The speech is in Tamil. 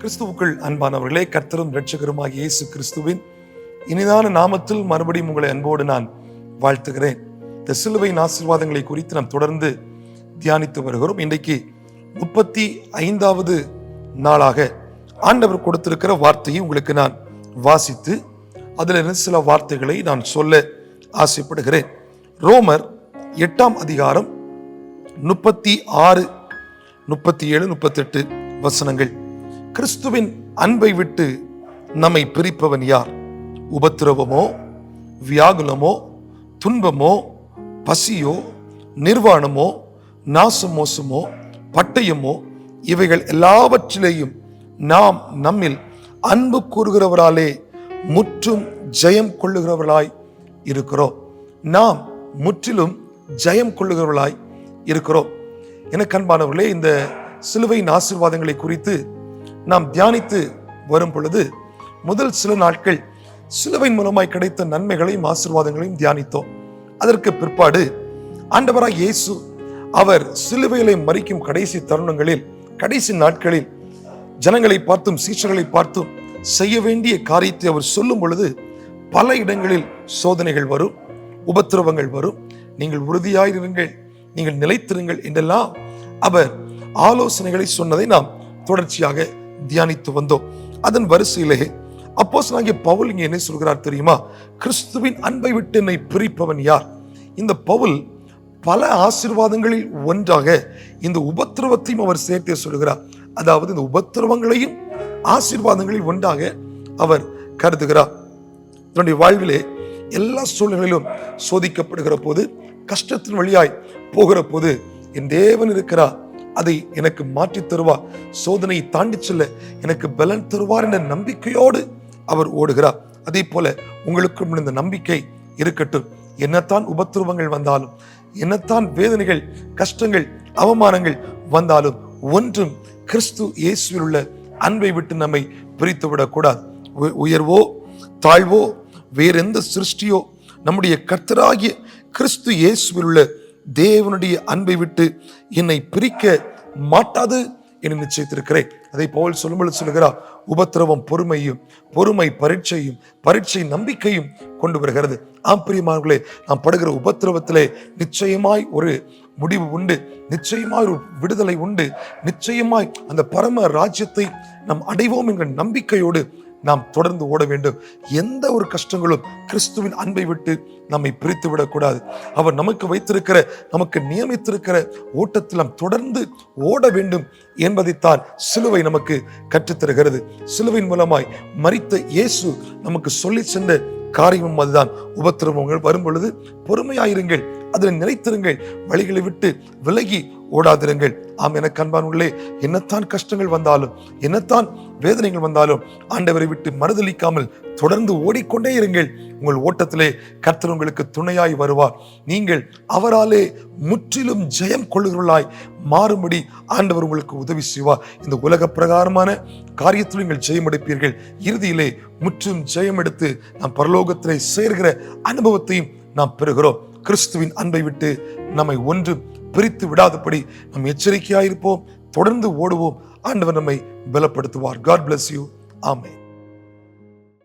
கிறிஸ்துவுக்குள் அன்பானவர்களே, கர்த்தரும் இரட்சகருமாகிய இயேசு கிறிஸ்துவின் இனிதான நாமத்தில் மறுபடியும் உங்களை அன்போடு நான் வாழ்த்துகிறேன். இந்த சிலுவையின் ஆசீர்வாதங்களை குறித்து நாம் தொடர்ந்து தியானித்து வருகிறோம். இன்றைக்கு 35வது நாளாக ஆண்டவர் கொடுத்திருக்கிற வார்த்தையை உங்களுக்கு நான் வாசித்து அதில் சில வார்த்தைகளை நான் சொல்ல ஆசைப்படுகிறேன். ரோமர் 8ஆம் அதிகாரம் 36, 37, 38 வசனங்கள். கிறிஸ்துவின் அன்பை விட்டு நம்மை பிரிப்பவன் யார்? உபத்திரவமோ, வியாகுலமோ, துன்பமோ, பசியோ, நிர்வாணமோ, நாசமோசமோ, பட்டயமோ, இவைகள் எல்லாவற்றிலேயும் நாம் நம்மில் அன்பு கூறுகிறவராலே முற்றும் ஜெயம் கொள்ளுகிறவர்களாய் இருக்கிறோம். நாம் முற்றிலும் ஜெயம் கொள்ளுகிறவர்களாய் இருக்கிறோம். எனக்கு அன்பானவர்களே, இந்த சிலுவையின் ஆசீர்வாதங்களை குறித்து நாம் தியானித்து வரும் பொழுது முதல் சில நாட்கள் சிலுவையின் மூலமாய் கிடைத்த நன்மைகளையும் ஆசீர்வாதங்களையும் தியானித்தோம். அதற்கு பிற்பாடு ஆண்டவராய் இயேசு அவர் சிலுவையிலே மரிக்கும் கடைசி தருணங்களில், கடைசி நாட்களில் ஜனங்களை பார்த்தும் சீஷர்களை பார்த்தும் செய்ய வேண்டிய காரியத்தை அவர் சொல்லும் பொழுது பல இடங்களில் சோதனைகள் வரும், உபத்திரவங்கள் வரும். நீங்கள் உறுதியாயிருங்கள், நீங்கள் நிலைத்திருங்கள் என்றெல்லாம் அவர் ஆலோசனைகளை சொன்னதை நாம் தொடர்ச்சியாக தியானித்து வந்தோம். அதன் வரிசையிலே அப்போஸ்தலனாகிய பவுல் இங்கே என்ன சொல்கிறார் தெரியுமா? கிறிஸ்துவின் அன்பை விட்டு என்னை பிரிப்பவன் யார்? இந்த பவுல் பல ஆசீர்வாதங்களில் ஒன்றாக இந்த உபத்திரவத்தையும் அவர் சேர்த்தே சொல்கிறார். அதாவது இந்த உபத்திரவங்களையும் ஆசீர்வாதங்களில் ஒன்றாக அவர் கருதுகிறார். தன்னுடைய வாழ்விலே எல்லா சூழ்நிலையிலும் சோதிக்கப்படுகிற போது, கஷ்டத்தின் வழியாய் போகிற போது என் தேவன் இருக்கிறார், அதை எனக்கு மாற்றி தருவார், சோதனையை தாண்டி செல்ல எனக்கு பலன் தருவார் என்ற நம்பிக்கையோடு அவர் ஓடுகிறார். அதே போல உங்களுக்கும் இந்த நம்பிக்கை இருக்கட்டும். என்னத்தான் உபத்திரவங்கள் வந்தாலும், என்னத்தான் வேதனைகள், கஷ்டங்கள், அவமானங்கள் வந்தாலும் ஒன்றும் கிறிஸ்து இயேசுவில் உள்ள அன்பை விட்டு நம்மை பிரித்து விடக்கூடாது. உயர்வோ தாழ்வோ வேறெந்த சிருஷ்டியோ நம்முடைய கர்த்தராகிய கிறிஸ்து இயேசுவில் உள்ள தேவனுடைய அன்பை விட்டு என்னை பிரிக்க மாட்டாது என்று நிச்சயித்திருக்கிறேன். அதை பவுல் சொல்லும்போது சொல்லுகிறார், உபத்திரவம் பொறுமையும், பொறுமை பரீட்சையும், பரீட்சை நம்பிக்கையும் கொண்டு வருகிறது. பிரியமானவர்களே, நாம் படுகிற உபத்திரவத்திலே நிச்சயமாய் ஒரு முடிவு உண்டு, நிச்சயமாய் ஒரு விடுதலை உண்டு, நிச்சயமாய் அந்த பரம ராஜ்யத்தை நாம் அடைவோம் என்கிற நம்பிக்கையோடு நாம் தொடர்ந்து ஓட வேண்டும். எந்த ஒரு கஷ்டங்களும் கிறிஸ்துவின் அன்பை விட்டு நம்மை பிரித்து விடக்கூடாது. அவர் நமக்கு வைத்திருக்கிற, நமக்கு நியமித்திருக்கிற ஓட்டத்தில் நாம் தொடர்ந்து ஓட வேண்டும் என்பதைத்தான் சிலுவை நமக்கு கற்றுத்தருகிறது. சிலுவையின் மூலமாய் மரித்த இயேசு நமக்கு சொல்லி சென்ற காரியமும் அதுதான். உபத்திரவங்கள் வரும் பொழுது பொறுமையாயிருங்கள், அதில் நிலைத்திருங்கள், வழிகளை விட்டு விலகி ஓடாதிருங்கள். எனக்கு அன்பானவர்களே, என்னத்தான் கஷ்டங்கள் வந்தாலும், என்னத்தான் வேதனைகள் வந்தாலும் ஆண்டவரை விட்டு மறுதலிக்காமல் தொடர்ந்து ஓடிக்கொண்டே இருங்கள். உங்கள் ஓட்டத்திலே கர்த்தர் உங்களுக்கு துணையாய் வருவார். நீங்கள் அவராலே முற்றிலும் ஜெயம் கொள்ளுகிறவர்களாய் மாறும்படி ஆண்டவர் உங்களுக்கு உதவி செய்வார். இந்த உலக பிரகாரமான காரியத்தில் நீங்கள் ஜெயம் எடுப்பீர்கள். இறுதியிலே முற்றும் ஜெயம் எடுத்து நாம் பரலோகத்திலே சேர்கிற அனுபவத்தையும் நாம் பெறுகிறோம். கிறிஸ்துவின் அன்பை விட்டு நம்மை ஒன்று பிரித்து விடாதபடி நாம் எச்சரிக்கையாயிருப்போம், தொடர்ந்து ஓடுவோம். ஆண்டவர் நம்மை பலப்படுத்துவார். God bless you. ஆமென்.